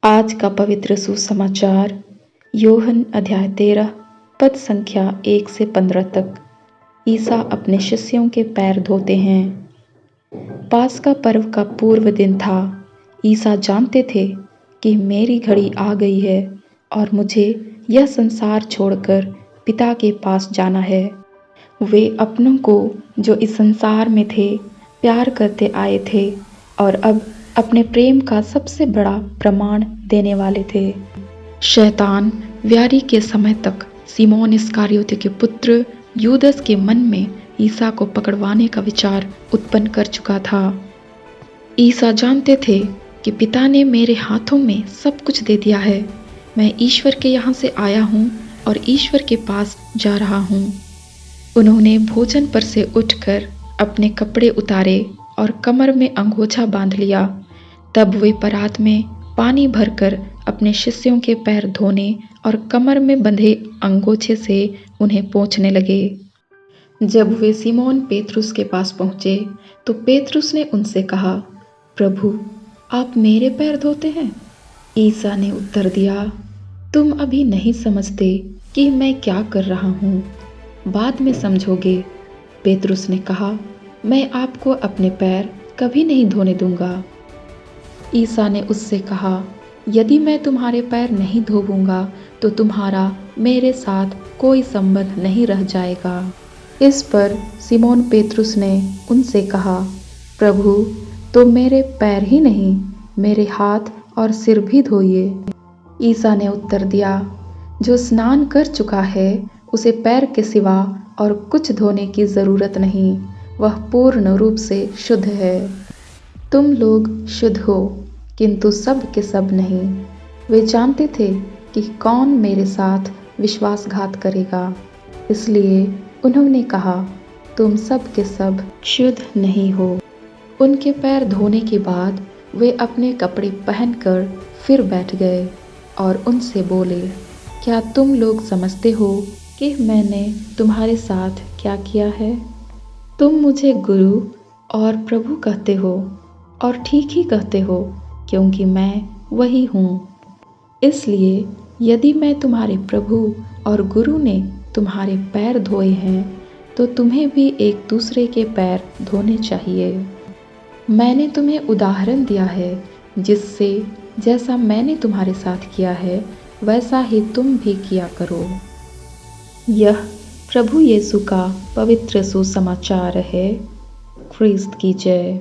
आज का पवित्र सुसमाचार योहन अध्याय 13 पद संख्या 1 से 15 तक। ईसा अपने शिष्यों के पैर धोते हैं। पास्का पर्व का पूर्व दिन था। ईसा जानते थे कि मेरी घड़ी आ गई है और मुझे यह संसार छोड़कर पिता के पास जाना है। वे अपनों को जो इस संसार में थे प्यार करते आए थे और अब अपने प्रेम का सबसे बड़ा प्रमाण देने वाले थे। शैतान व्यारी के समय तक सिमोन इस्करियोती के पुत्र यूदस के मन में ईसा को पकड़वाने का विचार उत्पन्न कर चुका था। ईसा जानते थे कि पिता ने मेरे हाथों में सब कुछ दे दिया है। मैं ईश्वर के यहाँ से आया हूँ और ईश्वर के पास जा रहा हूँ। उन्होंने भोजन पर से उठकर अपने कपड़े उतारे और कमर में अंगोछा बांध लिया। तब वे परात में पानी भरकर अपने शिष्यों के पैर धोने और कमर में बंधे अंगोछे से उन्हें पोंछने लगे। जब वे सिमोन पेतरुस के पास पहुँचे तो पेतरुस ने उनसे कहा, प्रभु, आप मेरे पैर धोते हैं? ईसा ने उत्तर दिया, तुम अभी नहीं समझते कि मैं क्या कर रहा हूँ, बाद में समझोगे। पेतरुस ने कहा, मैं आपको अपने पैर कभी नहीं धोने दूंगा। ईसा ने उससे कहा, यदि मैं तुम्हारे पैर नहीं धोऊंगा तो तुम्हारा मेरे साथ कोई संबंध नहीं रह जाएगा। इस पर सिमोन पेतरुस ने उनसे कहा, प्रभु, तो मेरे पैर ही नहीं, मेरे हाथ और सिर भी धोइए। ईसा ने उत्तर दिया, जो स्नान कर चुका है उसे पैर के सिवा और कुछ धोने की जरूरत नहीं, वह पूर्ण रूप से शुद्ध है। तुम लोग शुद्ध हो, किंतु सब के सब नहीं। वे जानते थे कि कौन मेरे साथ विश्वासघात करेगा, इसलिए उन्होंने कहा, तुम सब के सब शुद्ध नहीं हो। उनके पैर धोने के बाद वे अपने कपड़े पहनकर फिर बैठ गए और उनसे बोले, क्या तुम लोग समझते हो कि मैंने तुम्हारे साथ क्या किया है? तुम मुझे गुरु और प्रभु कहते हो और ठीक ही कहते हो, क्योंकि मैं वही हूँ। इसलिए यदि मैं तुम्हारे प्रभु और गुरु ने तुम्हारे पैर धोए हैं तो तुम्हें भी एक दूसरे के पैर धोने चाहिए। मैंने तुम्हें उदाहरण दिया है, जिससे जैसा मैंने तुम्हारे साथ किया है वैसा ही तुम भी किया करो। यह प्रभु यीशु का पवित्र सुसमाचार है। ख्रिस्त की जय।